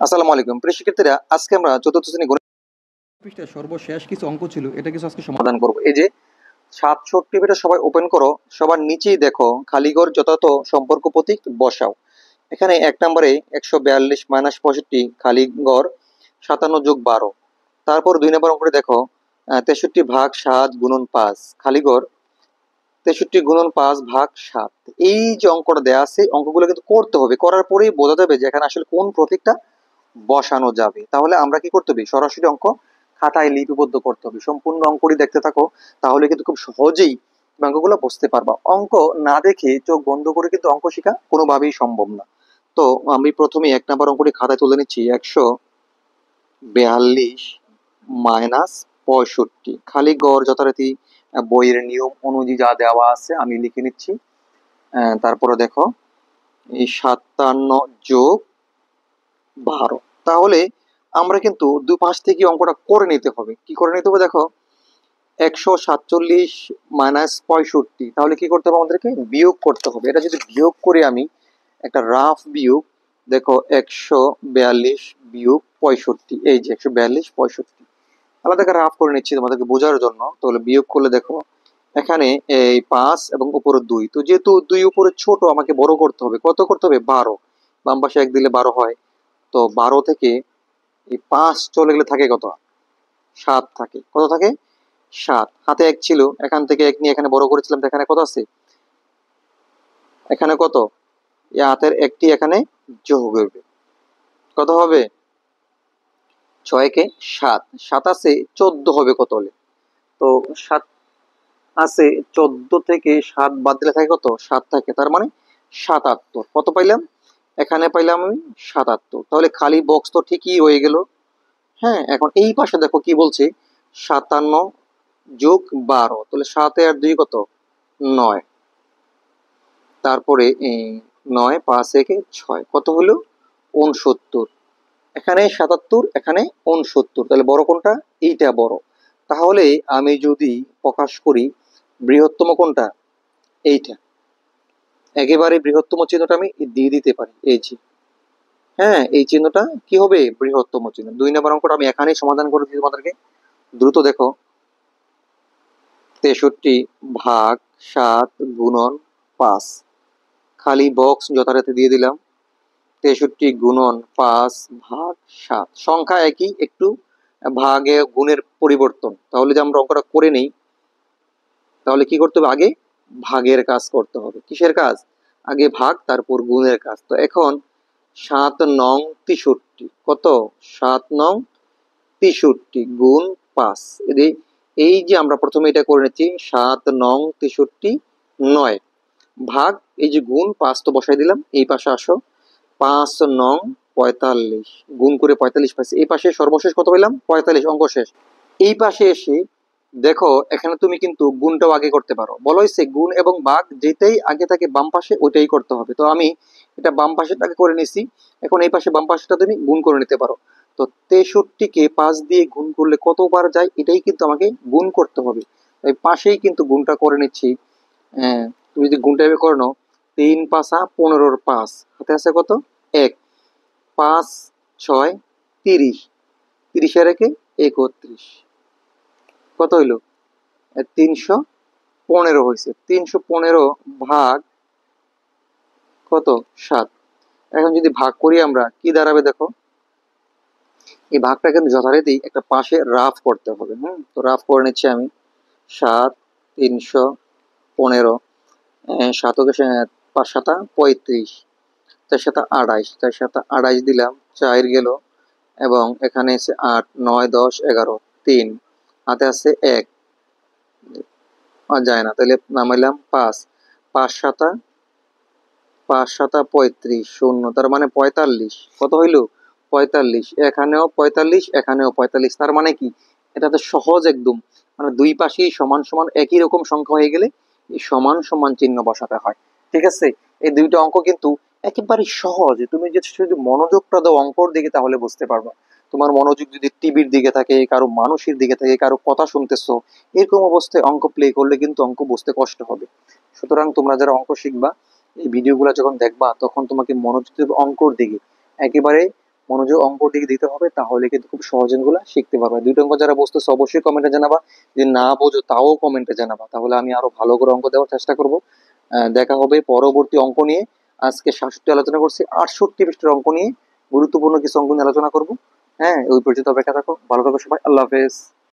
আসসালামু আলাইকুম প্রিয় শিক্ষার্থীরা, আজকে আমরা চতুর্থ শ্রেণী গণিত পৃষ্ঠার সর্বশেষ কিছু অঙ্ক ছিল, এটা কিছু আজকে সমাধান করব। এই যে 67 পেজটা সবাই ওপেন করো, সবার নিচেই দেখো খালি ঘর যথাযথ সম্পর্ক প্রতীক বসাও। এখানে 1 নম্বরে 142 মাইনাস 65 খালি ঘর 57 যোগ 12। তারপর 2 নম্বর অঙ্কটি দেখো 63 ভাগ 7 গুণন 5 খালি ঘর 63 গুণন 5 ভাগ 7। এই যে অঙ্কটা দেওয়া আছে, অঙ্কগুলো কিন্তু করতে হবে, করার পরেই বোঝা যাবে যে এখানে আসলে কোন প্রতীকটা বসানো যাবে। তাহলে আমরা কি করতে হবে, সরাসরি অঙ্ক খাতায় লিপিবদ্ধ করতে হবে। সম্পূর্ণ অঙ্কটি দেখতে থাকো, তাহলে কিন্তু খুব সহজেই অঙ্কগুলো বুঝতে পারবা। অঙ্ক না দেখে চোখ বন্ধ করে কিন্তু অঙ্ক শেখা কোনোভাবেই সম্ভব না। তো আমি প্রথমে 1 নম্বর অঙ্কটি খাতায় তুলে নিচ্ছি। 142 মাইনাস 65 খালি গড় যথারীতি বইয়ের নিয়ম অনুযায়ী যা দেওয়া আছে আমি লিখে নিচ্ছি। তারপরে দেখো এই 57 যোগ 12। তাহলে আমরা কিন্তু দুপাশ থেকে অঙ্কটা করে নিতে হবে। কি করে নিতে হবে দেখো, 147 মাইনাস 65, তাহলে কি করতে হবে, আমাদেরকে বিয়োগ করতে হবে। এটা যদি বিয়োগ করে আমি একটা রাফ বিয়োগ, দেখো 142 বিয়োগ 65, এই যে 142 65 আলাদা করে রাফ করে নিচ্ছি তোমাদেরকে বোঝার জন্য। তাহলে বিয়োগ করলে দেখো এখানে এই 5 এবং উপরে 2, তো যেহেতু 2 উপরে ছোট আমাকে বড় করতে হবে। কত করতে হবে, 12। বাম পাশে 1 দিলে 12 হয়, তো 12 থেকে এই 5 চলে গেলে থাকে কত, 7 থাকে। কত থাকে, 7। হাতে 1 ছিল, এখান থেকে 1 নিয়ে এখানে বড় করেছিলাম, তো এখানে কত আছে, এখানে কত, এই হাতের 1টি এখানে যোগ হবে, কত হবে, 6 কে 7, 7 আছে 14 হবে কত হলে, তো 7 আছে 14 থেকে 7 বাদ দিলে থাকে কত, 7 থাকে, তার মানে 77। কত পাইলাম, এখানে পাইলাম আমি 77। তাহলে খালি বক্স তো ঠিকই হয়ে গেল। হ্যাঁ, এখন এই পাশে দেখো কি বলছে, 57 যোগ 12, তাহলে 7 আর 2 কত, 9। তারপরে 9 5 একে 6, কত হলো, 69। এখানে 77, এখানে 69, তাহলে বড় কোনটা, এইটা বড়। তাহলে আমি যদি প্রকাশ করি বৃহত্তম কোনটা, এইটা, একেবারে বৃহত্তম চিহ্নটা আমি দিয়ে দিতে পারি, এই যে, হ্যাঁ, এই চিহ্নটা কি হবে, বৃহত্তম চিহ্ন। 2 নম্বর অঙ্কটা আমি এখানেই সমাধান করে দিই তোমাদেরকে, দ্রুত দেখো। 63 ভাগ 7 গুণন 5 খালি বক্স যথারীতি দিয়ে দিলাম। 63 গুণন 5 ভাগ 7, সংখ্যা একই, একটু ভাগে গুণের পরিবর্তন। তাহলে যে আমরা অঙ্কটা করে নেই, তাহলে কি করতে হবে, আগে ভাগের কাজ করতে হবে। কিসের কাজ, আগে ভাগ তারপর গুণের কাজ। তো এখন 7 নং 63, কত, 7 নং 63 গুণ 5। এই যে আমরা প্রথমে এটা করে নিচ্ছি, 7 নং 63 9 ভাগ, এই যে গুণ 5 তো বসাই দিলাম। এই পাশে আসো, 5 নং 45 গুণ করে 45 পাইছি। এই পাশে সর্বশেষ কত পেলাম, 45, অঙ্ক শেষ। এই পাশে এসে দেখো, এখানে তুমি কিন্তু গুণটাও আগে করতে পারো। বলা হয়েছে গুণ এবং ভাগ যেটাই আগে থাকে বাম পাশে ওইটাই করতে হবে। তো আমি এটা বাম পাশেটাকে করে নিছি, এখন এই পাশে বাম পাশেটা তুমি গুণ করে নিতে পারো। তো 63-কে 5 দিয়ে গুণ করলে কতবার যায়, এটাই কিন্তু আমাকে গুণ করতে হবে। এই পাশেই কিন্তু গুণটা করে নিচ্ছি। তুমি যদি গুণটা এভাবে করে নাও, 3 5 15 5, হাতে আছে কত, 1, 5 6 30, 30 এর একে 31, কত হইলো, 315 হয়েছে। 315 ভাগ কত, 7। এখন যদি ভাগ করি আমরা, কি দাঁড়াবে দেখো, এই ভাগটা কিন্তু যথারীতি একটা পাশে রাফ করতে হবে। তো রাফ করে নিচ্ছি আমি। 7 315, 7 5 7 35, 4 7 28, 4 7 28 দিলাম, 4 গেল, এবং এখানে আছে 8 9 10 11, 3 হাতে আছে 1, আর যায় না, তাহলে নামাইলাম 5, 5 7 5 7 35 শূন্য, তার মানে 45। কত হইলো, 45। এখানেও 45, এখানেও 45, তার মানে কি, এটা তো সহজ একদম। মানে দুই পাশেই সমান সমান একই রকম সংখ্যা হয়ে গেলে এই সমান সমান চিহ্ন বসাতে হয়। ঠিক আছে, এই দুইটা অঙ্ক কিন্তু একেবারে সহজ। তুমি যদি মনোযোগটা দাও অঙ্কর দিকে, তাহলে বুঝতে পারবা। তোমার মনোযোগ যদি টিভির দিকে থাকে, কারো মানুষের দিকে থাকে, কারো কথা শুনতেছো, এরকম অবস্থায় অঙ্ক প্লে করলে কিন্তু অঙ্ক বুঝতে কষ্ট হবে। সুতরাং তোমরা যারা অঙ্ক শিখবা, এই ভিডিওগুলো যখন দেখবা তখন তোমাকে মনোযোগ দেবে অঙ্কর দিকে, একেবারে মনোযোগ অঙ্ক দিকে দিতে হবে, তাহলে কিন্তু খুব সহজ অঙ্কগুলো শিখতে পারবে। দুইটা অঙ্ক যারা বুঝতেছে অবশ্যই কমেন্টে জানাবা, যে না বোঝো তাও কমেন্টে জানাবা, তাহলে আমি আরো ভালো করে অঙ্ক দেওয়ার চেষ্টা করব। দেখা হবে পরবর্তী অঙ্ক নিয়ে। আজকে 67 আলোচনা করছি, 68 পৃষ্ঠার অঙ্ক নিয়ে গুরুত্বপূর্ণ কিছু অঙ্ক নিয়ে আলোচনা করব। হ্যাঁ, ওই পর্যন্ত অপেক্ষা থাকো, ভালো থাকো সবাই, আল্লাহ হাফেজ।